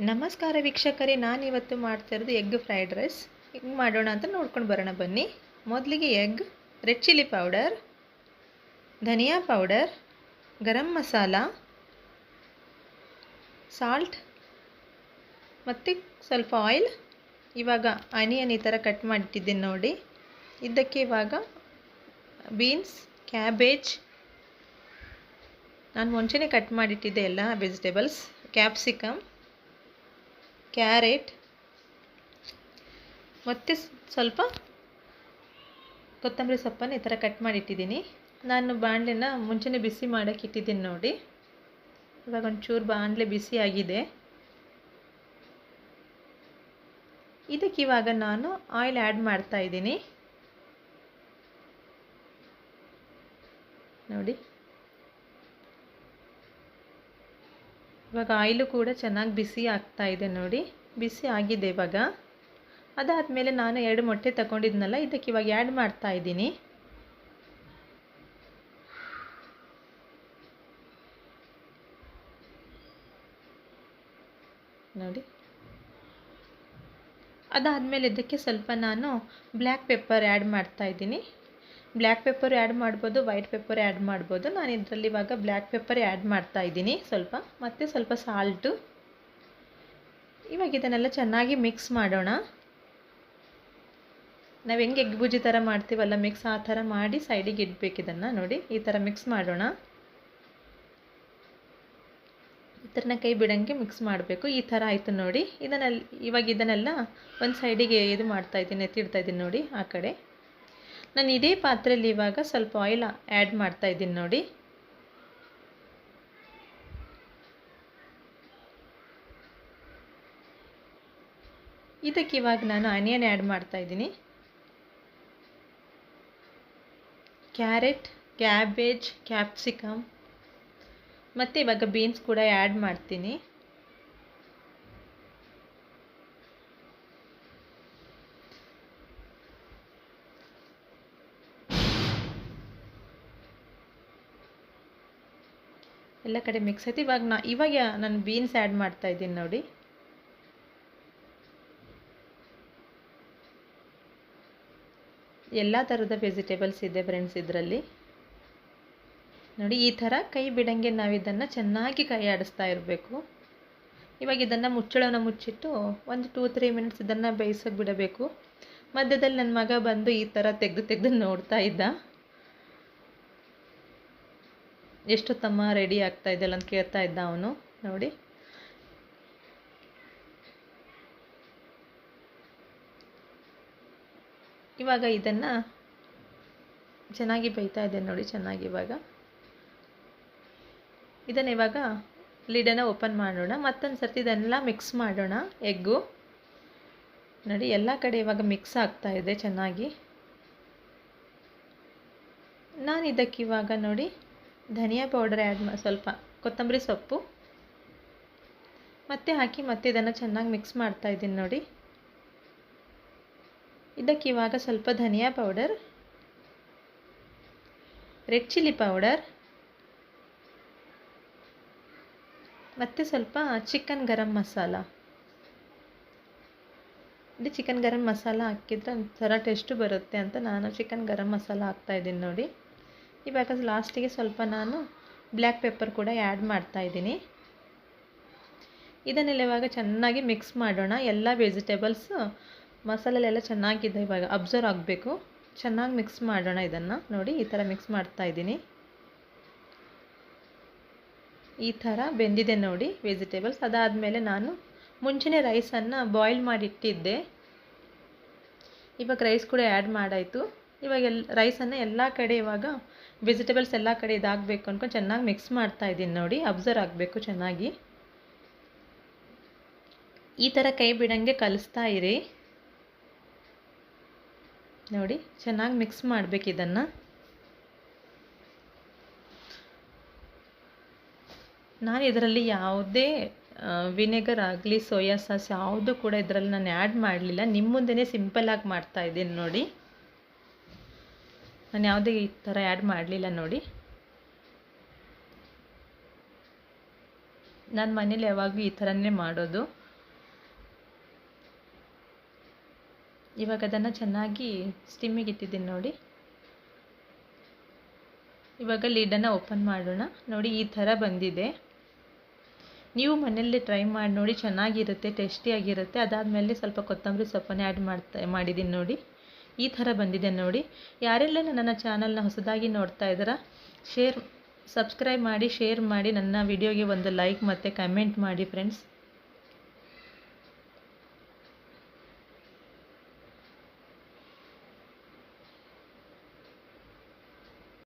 ನಮಸ್ಕಾರ ವೀಕ್ಷಕರೇ, ನಾನಿವತ್ತು ಮಾಡ್ತಾಯಿರೋದು ಎಗ್ ಫ್ರೈಡ್ ರೈಸ್. ಹೆಂಗೆ ಮಾಡೋಣ ಅಂತ ನೋಡ್ಕೊಂಡು ಬರೋಣ ಬನ್ನಿ. ಮೊದಲಿಗೆ ಎಗ್, ರೆಡ್ ಚಿಲ್ಲಿ ಪೌಡರ್, ಧನಿಯಾ ಪೌಡರ್, ಗರಂ ಮಸಾಲ, ಸಾಲ್ಟ್ ಮತ್ತು ಸ್ವಲ್ಪ ಆಯಿಲ್. ಇವಾಗ ಆನಿಯನ್ ಈ ಥರ ಕಟ್ ಮಾಡಿಟ್ಟಿದ್ದೀನಿ ನೋಡಿ. ಇದಕ್ಕೆ ಇವಾಗ ಬೀನ್ಸ್, ಕ್ಯಾಬೇಜ್, ನಾನು ಮುಂಚೆನೇ ಕಟ್ ಮಾಡಿಟ್ಟಿದ್ದೆ ಎಲ್ಲ ವೆಜಿಟೇಬಲ್ಸ್, ಕ್ಯಾಪ್ಸಿಕಮ್, ಕ್ಯಾರೆಟ್ ಮತ್ತು ಸ್ವಲ್ಪ ಕೊತ್ತಂಬರಿ ಸೊಪ್ಪನ್ನು ಈ ಥರ ಕಟ್ ಮಾಡಿಟ್ಟಿದ್ದೀನಿ. ನಾನು ಬಾಣಲೆನ ಮುಂಚೆನೇ ಬಿಸಿ ಮಾಡೋಕ್ಕೆ ಇಟ್ಟಿದ್ದೀನಿ ನೋಡಿ. ಇವಾಗ ಒಂಚೂರು ಬಾಣಲೆ ಬಿಸಿ ಆಗಿದೆ. ಇದಕ್ಕೆ ಇವಾಗ ನಾನು ಆಯಿಲ್ ಆ್ಯಡ್ ಮಾಡ್ತಾ ಇದ್ದೀನಿ ನೋಡಿ. ಇವಾಗ ಆಯಿಲು ಕೂಡ ಚೆನ್ನಾಗಿ ಬಿಸಿ ಆಗ್ತಾ ಇದೆ ನೋಡಿ. ಬಿಸಿ ಆಗಿದೆ ಇವಾಗ. ಅದಾದಮೇಲೆ ನಾನು 2 ಮೊಟ್ಟೆ ತಗೊಂಡಿದ್ನಲ್ಲ, ಇದಕ್ಕೆ ಇವಾಗ ಆ್ಯಡ್ ಮಾಡ್ತಾ ಇದ್ದೀನಿ. ನೋಡಿ. ಅದಾದಮೇಲೆ ಇದಕ್ಕೆ ಸ್ವಲ್ಪ ನಾನು ಬ್ಲ್ಯಾಕ್ ಪೆಪ್ಪರ್ ಆ್ಯಡ್ ಮಾಡ್ತಾ ಇದ್ದೀನಿ. ಬ್ಲ್ಯಾಕ್ ಪೆಪ್ಪರ್ ಆ್ಯಡ್ ಮಾಡ್ಬೋದು, ವೈಟ್ ಪೆಪ್ಪರ್ ಆ್ಯಡ್ ಮಾಡ್ಬೋದು. ನಾನು ಇದರಲ್ಲಿ ಇವಾಗ ಬ್ಲ್ಯಾಕ್ ಪೆಪ್ಪರೇ ಆ್ಯಡ್ ಮಾಡ್ತಾ ಇದ್ದೀನಿ ಸ್ವಲ್ಪ, ಮತ್ತು ಸ್ವಲ್ಪ ಸಾಲ್ಟು. ಇವಾಗ ಇದನ್ನೆಲ್ಲ ಚೆನ್ನಾಗಿ ಮಿಕ್ಸ್ ಮಾಡೋಣ. ನಾವು ಹೆಂಗೆ ಎಗ್ ಬುಜ್ಜಿ ಥರ ಮಾಡ್ತೀವಲ್ಲ ಮಿಕ್ಸ್, ಆ ಥರ ಮಾಡಿ ಸೈಡಿಗೆ ಇಡಬೇಕು ಇದನ್ನು ನೋಡಿ. ಈ ಥರ ಮಿಕ್ಸ್ ಮಾಡೋಣ. ಈ ಥರನ ಕೈ ಬಿಡೋಂಗೆ ಮಿಕ್ಸ್ ಮಾಡಬೇಕು. ಈ ಥರ ಆಯಿತು ನೋಡಿ. ಇವಾಗ ಇದನ್ನೆಲ್ಲ ಒಂದು ಸೈಡಿಗೆ ಇದು ಮಾಡ್ತಾಯಿದ್ದೀನಿ, ಎತ್ತಿಡ್ತಾಯಿದ್ದೀನಿ ನೋಡಿ ಆ ಕಡೆ. ನಾನು ಇದೇ ಪಾತ್ರೆಯಲ್ಲಿ ಇವಾಗ ಸ್ವಲ್ಪ ಆಯಿಲ್ ಆ್ಯಡ್ ಮಾಡ್ತಾಯಿದ್ದೀನಿ ನೋಡಿ. ಇದಕ್ಕೆ ಇವಾಗ ನಾನು ಆನಿಯನ್ ಆ್ಯಡ್ ಮಾಡ್ತಾಯಿದ್ದೀನಿ. ಕ್ಯಾರೆಟ್, ಕ್ಯಾಬೇಜ್, ಕ್ಯಾಪ್ಸಿಕಮ್ ಮತ್ತು ಇವಾಗ ಬೀನ್ಸ್ ಕೂಡ ಆ್ಯಡ್ ಮಾಡ್ತೀನಿ. ಎಲ್ಲ ಕಡೆ ಮಿಕ್ಸ್ ಆಯ್ತು. ಇವಾಗ ನಾನು ಬೀನ್ಸ್ ಆ್ಯಡ್ ಮಾಡ್ತಾಯಿದ್ದೀನಿ ನೋಡಿ. ಎಲ್ಲ ಥರದ ವೆಜಿಟೇಬಲ್ಸ್ ಇದೆ ಫ್ರೆಂಡ್ಸ್ ಇದರಲ್ಲಿ ನೋಡಿ. ಈ ಥರ ಕೈ ಬಿಡಂಗೆ ನಾವು ಇದನ್ನು ಚೆನ್ನಾಗಿ ಕೈ ಆಡಿಸ್ತಾ ಇರಬೇಕು. ಇವಾಗ ಇದನ್ನು ಮುಚ್ಚಳನ ಮುಚ್ಚಿಟ್ಟು ಒಂದು 2-3 ಮಿನಿಟ್ಸ್ ಇದನ್ನು ಬೇಯಿಸೋಕೆ ಬಿಡಬೇಕು. ಮಧ್ಯದಲ್ಲಿ ನನ್ನ ಮಗ ಬಂದು ಈ ಥರ ತೆಗೆದು ನೋಡ್ತಾ ಇದ್ದ. ಎಷ್ಟೊತ್ತಮ್ಮ ರೆಡಿ ಆಗ್ತಾ ಇದೆಯಲ್ಲ ಅಂತ ಕೇಳ್ತಾ ಇದ್ದ ಅವನು ನೋಡಿ. ಇವಾಗ ಇದನ್ನು ಚೆನ್ನಾಗಿ ಬೇಯ್ತಾ ಇದೆ ನೋಡಿ. ಚೆನ್ನಾಗಿ ಇದನ್ನು ಇವಾಗ ಲಿಡನ್ನು ಓಪನ್ ಮಾಡೋಣ. ಮತ್ತೊಂದು ಸರ್ತಿ ಇದನ್ನೆಲ್ಲ ಮಿಕ್ಸ್ ಮಾಡೋಣ. ಎಗ್ಗು ನೋಡಿ ಎಲ್ಲ ಕಡೆ ಇವಾಗ ಮಿಕ್ಸ್ ಆಗ್ತಾ ಇದೆ ಚೆನ್ನಾಗಿ. ನಾನು ಇದಕ್ಕೆ ಇವಾಗ ನೋಡಿ ಧನಿಯಾ ಪೌಡರ್ ಸ್ವಲ್ಪ ಕೊತ್ತಂಬರಿ ಸೊಪ್ಪು ಮತ್ತೆ ಹಾಕಿ ಮತ್ತೆ ಇದನ್ನು ಚೆನ್ನಾಗಿ ಮಿಕ್ಸ್ ಮಾಡ್ತಾ ಇದ್ದೀನಿ ನೋಡಿ. ಇದಕ್ಕೆ ಇವಾಗ ಸ್ವಲ್ಪ ಧನಿಯಾ ಪೌಡರ್, ರೆಡ್ ಚಿಲ್ಲಿ ಪೌಡರ್ ಮತ್ತು ಸ್ವಲ್ಪ ಚಿಕನ್ ಗರಂ ಮಸಾಲ. ಇದು ಚಿಕನ್ ಗರಂ ಮಸಾಲ ಹಾಕಿದರೆ ಒಂಥರ ಟೇಸ್ಟು ಬರುತ್ತೆ ಅಂತ ನಾನು ಚಿಕನ್ ಗರಂ ಮಸಾಲ ಹಾಕ್ತಾಯಿದ್ದೀನಿ ನೋಡಿ. ಇವಾಗ ಲಾಸ್ಟಿಗೆ ಸ್ವಲ್ಪ ನಾನು ಬ್ಲ್ಯಾಕ್ ಪೆಪ್ಪರ್ ಕೂಡ ಆ್ಯಡ್ ಮಾಡ್ತಾಯಿದ್ದೀನಿ. ಇದನ್ನೆಲ್ಲ ಇವಾಗ ಚೆನ್ನಾಗಿ ಮಿಕ್ಸ್ ಮಾಡೋಣ. ಎಲ್ಲ ವೆಜಿಟೇಬಲ್ಸ್ ಮಸಾಲೆಲ್ಲ ಚೆನ್ನಾಗಿದೆ, ಇವಾಗ ಅಬ್ಸರ್ವ್ ಆಗಬೇಕು. ಚೆನ್ನಾಗಿ ಮಿಕ್ಸ್ ಮಾಡೋಣ ಇದನ್ನು ನೋಡಿ. ಈ ಥರ ಮಿಕ್ಸ್ ಮಾಡ್ತಾಯಿದ್ದೀನಿ. ಈ ಥರ ಬೆಂದಿದೆ ನೋಡಿ ವೆಜಿಟೇಬಲ್ಸ್. ಅದಾದಮೇಲೆ ನಾನು ಮುಂಚೆನೇ ರೈಸನ್ನು ಬಾಯ್ಲ್ ಮಾಡಿಟ್ಟಿದ್ದೆ. ಇವಾಗ ರೈಸ್ ಕೂಡ ಆ್ಯಡ್ ಮಾಡಾಯಿತು. ಇವಾಗ ರೈಸನ್ನು ಎಲ್ಲ ಕಡೆ ಇವಾಗ ವೆಜಿಟೇಬಲ್ಸ್ ಎಲ್ಲ ಕಡೆ ಇದಾಗಬೇಕು ಅಂದ್ಕೊಂಡು ಚೆನ್ನಾಗಿ ಮಿಕ್ಸ್ ಮಾಡ್ತಾಯಿದ್ದೀನಿ ನೋಡಿ. ಅಬ್ಸರ್ವ್ ಆಗಬೇಕು ಚೆನ್ನಾಗಿ. ಈ ಥರ ಕೈ ಬಿಡಂಗೆ ಕಲಿಸ್ತಾ ಇರಿ ನೋಡಿ. ಚೆನ್ನಾಗಿ ಮಿಕ್ಸ್ ಮಾಡಬೇಕು ಇದನ್ನು. ನಾನು ಇದರಲ್ಲಿ ಯಾವುದೇ ವಿನೆಗರ್ ಆಗಲಿ ಸೋಯಾ ಸಾಸ್ ಯಾವುದು ಕೂಡ ಇದರಲ್ಲಿ ನಾನು ಆ್ಯಡ್ ಮಾಡಲಿಲ್ಲ. ನಿಮ್ಮ ಮುಂದೆನೇ ಸಿಂಪಲ್ಲಾಗಿ ಮಾಡ್ತಾಯಿದ್ದೀನಿ ನೋಡಿ. ನಾನು ಯಾವುದೇ ಈ ಥರ ಆ್ಯಡ್ ಮಾಡಲಿಲ್ಲ ನೋಡಿ. ನಾನು ಮನೇಲಿ ಯಾವಾಗಲೂ ಈ ಥರನೇ ಮಾಡೋದು. ಇವಾಗ ಅದನ್ನು ಚೆನ್ನಾಗಿ ಸ್ಟಿಮ್ಮಿಗೆ ಇಟ್ಟಿದ್ದೀನಿ ನೋಡಿ. ಇವಾಗ ಲೀಡನ್ನು ಓಪನ್ ಮಾಡೋಣ. ನೋಡಿ ಈ ಥರ ಬಂದಿದೆ. ನೀವು ಮನೆಯಲ್ಲೇ ಟ್ರೈ ಮಾಡಿ ನೋಡಿ, ಚೆನ್ನಾಗಿರುತ್ತೆ, ಟೇಸ್ಟಿಯಾಗಿರುತ್ತೆ. ಅದಾದಮೇಲೆ ಸ್ವಲ್ಪ ಕೊತ್ತಂಬರಿ ಸೊಪ್ಪನ್ನು ಆ್ಯಡ್ ಮಾಡಿದ್ದೀನಿ ನೋಡಿ. ಈ ಥರ ಬಂದಿದೆ ನೋಡಿ. ಯಾರೆಲ್ಲ ನನ್ನ ಚಾನಲ್ನ ಹೊಸದಾಗಿ ನೋಡ್ತಾ ಇದ್ದೀರಾ, ಸಬ್ಸ್ಕ್ರೈಬ್ ಮಾಡಿ, ಶೇರ್ ಮಾಡಿ, ನನ್ನ ವಿಡಿಯೋಗೆ ಒಂದು ಲೈಕ್ ಮತ್ತು ಕಮೆಂಟ್ ಮಾಡಿ ಫ್ರೆಂಡ್ಸ್.